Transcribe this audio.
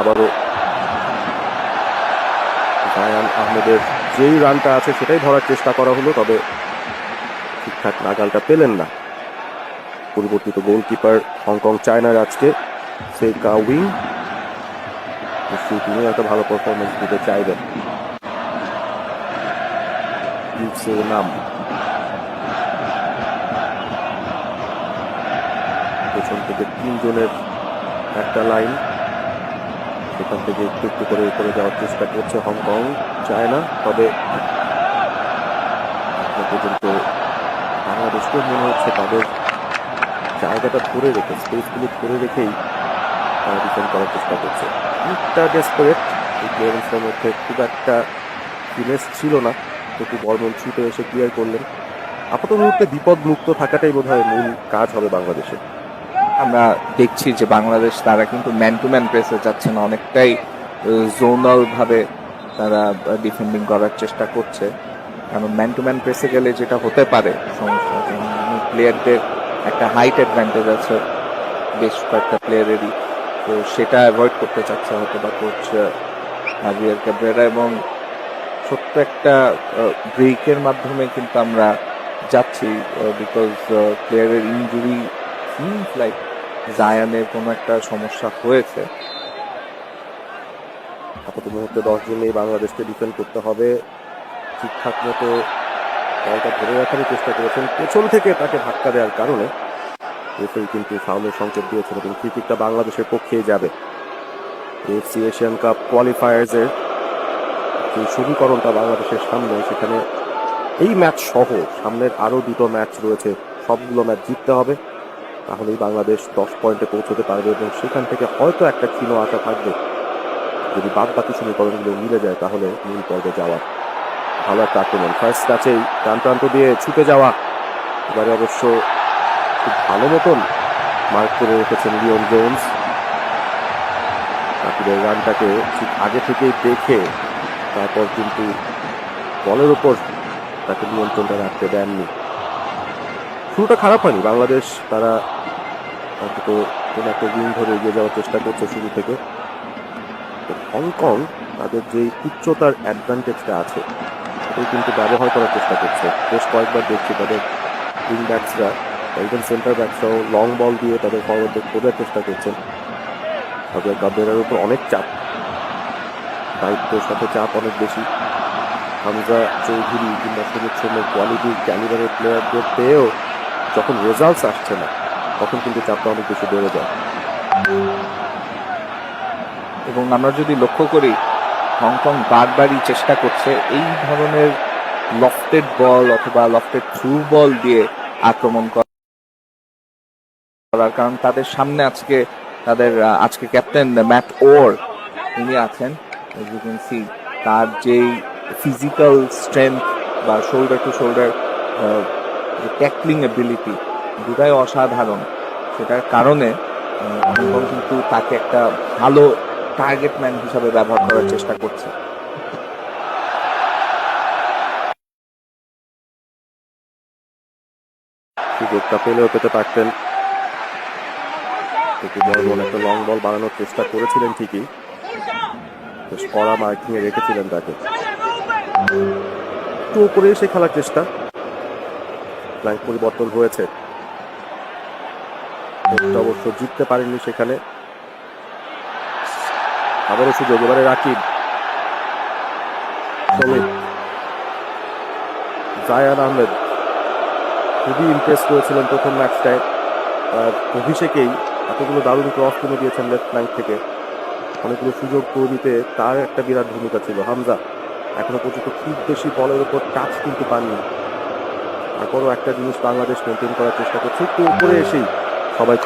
আবারও জায়ান আহমেদের যেই রানটা আছে সেটাই ধরার চেষ্টা করা হলো, তবে ঠিকঠাক নাগালটা পেলেন না পরিবর্তিত গোলকিপার হংকং চায়নার আজকে সেকা উইং। তিনিও একটা ভালো পারফরমেন্স দিতে চাইবেন। নাম পেছন থেকে 3 জনের একটা লাইন, সেখান থেকে একটু একটু করে করে যাওয়ার চেষ্টা করছে হংকং চায়না, তবে পর্যন্ত বাংলাদেশকে মনে হচ্ছে তাদের জায়গাটা ধরে রেখে স্পেসগুলো ধরে রেখেই তারা ডিফেন্ড করার চেষ্টা করছে। অনেকটা ডেসপারেট, এই প্লেয়ার্সের মধ্যে খুব একটা ফিটনেস ছিল না, কিন্তু বর্মন ছুটে এসে ক্লিয়ার করলেন। আপাতত মুহূর্তে বিপদ মুক্ত থাকাটাই বোধহয় মূল কাজ হবে বাংলাদেশে। আমরা দেখছি যে বাংলাদেশ তারা কিন্তু ম্যান টু ম্যান প্রেসে যাচ্ছে না, অনেকটাই জোনাল ভাবে তারা ডিফেন্ডিং করার চেষ্টা করছে। কারণ ম্যান টু ম্যান প্রেসে গেলে যেটা হতে পারে সমস্যা, প্লেয়ারদের একটা হাইট অ্যাডভান্টেজ আছে বেশ কয়েকটা প্লেয়ারেরই, তো সেটা অ্যাভয়েড করতে চাচ্ছে হয়তো বা কোচ জাভিয়ার ক্যাব্রেরা। এবং ছোট্ট একটা ব্রেকের মাধ্যমে কিন্তু আমরা যাচ্ছি, বিকজ প্লেয়ারের ইনজুরি সিমস লাইক জায়ানের কোনো একটা সমস্যা হয়েছে। আপাতত মুহূর্তে 10 জনেই বাংলাদেশকে ডিফেন্ড করতে হবে। ঠিকঠাক মতো বলটা ধরে রাখারই চেষ্টা করেছেন, পেছন থেকে তাকে ধাক্কা দেওয়ার কারণে রেফারি কিন্তু ফাউলের সংকেত দিয়েছেন এবং ফ্রি কিকটা বাংলাদেশের পক্ষেই যাবে। এএফসি এশিয়ান কাপ কোয়ালিফায়ার্সের যে সমীকরণটা বাংলাদেশের সামনে, সেখানে এই ম্যাচ সহ সামনের আরও 2টো ম্যাচ রয়েছে, সবগুলো ম্যাচ জিততে হবে, তাহলেই বাংলাদেশ 10 পয়েন্টে পৌঁছতে পারবে এবং সেখান থেকে হয়তো একটা ক্ষীণ আশা থাকবে। যদি বাদ বাকি সমীকরণগুলো মিলে যায় তাহলে মূল পর্বে যাওয়ার ভালো একটা আক্রমণ। ফার্স্ট ম্যাচেই ডান প্রান্ত দিয়ে ছুটে যাওয়া, এবারে অবশ্য খুব ভালো মতন মার্ক করে রেখেছেন লিওন জোন্স। বাকিদের রানটাকে ঠিক আগে থেকেই দেখে তারপর কিন্তু বলের উপর তাকে নিয়ন্ত্রণটা রাখতে দেননি। শুরুটা খারাপ হয়নি বাংলাদেশ, তারা অন্তত কোনো একটা উইং ধরে এগিয়ে যাওয়ার চেষ্টা করছে শুরু থেকে। হংকং তাদের যে উচ্চতার অ্যাডভান্টেজটা আছে সেটাই কিন্তু ব্যবহার করার চেষ্টা করছে। বেশ কয়েকবার দেখছি তাদের উইং ব্যাটসরা, ইভেন সেন্টার ব্যাটসরাও লং বল দিয়ে তাদের ফরওয়ার্ডদের খোঁজার চেষ্টা করছেন। জাভিয়ার ক্যাব্রেরার উপর অনেক চাপ, দায়িত্বের সাথে চাপ অনেক বেশি। হামজা চৌধুরী কিংবা সুমিত শর্মার কোয়ালিটির ক্যালিবারের প্লেয়ারদের পেয়েও যখন রেজাল্টস আসছে না, তখন কিন্তু চাপটা অনেক বেশি বেড়ে যায়। এবং আমরা যদি লক্ষ্য করি হংকং বারবারই চেষ্টা করছে এই ধরনের লফটেড বল অথবা লফটেড থ্রু বল দিয়ে আক্রমণ করার, কারণ তাদের সামনে আজকে ক্যাপ্টেন ম্যাট ওর তিনি আছেন। তার যেই ফিজিক্যাল স্ট্রেংথ বা shoulder two shoulder tackling ability দুটাই অসাধারণ, সেটার কারণে হংকং কিন্তু তাকে একটা ভালো টার্গেট ম্যান হিসাবে ব্যবহার করার চেষ্টা করছে। সুযোগটা পেলেও পেতে পারতেন, একটা লং বল বানানোর চেষ্টা করেছিলেন ঠিকই, বেশ কড়া মার্কিং এ রেখেছিলেন তাকে। একটু উপরে এসে খেলার চেষ্টা, ফ্ল্যাঙ্ক পরিবর্তন হয়েছে, অবশ্য জিততে পারেননি সেখানে। আবারও সুযোগ, এবারে রাকিব, জায়ান আহমেদ খুবই ইমপ্রেস করেছিলেন প্রথম ম্যাচটায়, আর অভিষেকেই এতগুলো দারুণ ক্রস কিনে দিয়েছেন লেফট ফ্ল্যাঙ্ক থেকে, অনেকগুলো সুযোগ তৈরিতে তার একটা বিরাট ভূমিকা ছিল। হামজা এখনো পর্যন্ত খুব বেশি বলের উপর টাচ কিন্তু পাননি, তারপরও একটা জিনিস বাংলাদেশ মেনটেন করার চেষ্টা করছে, একটু উপরে এসেই সবাই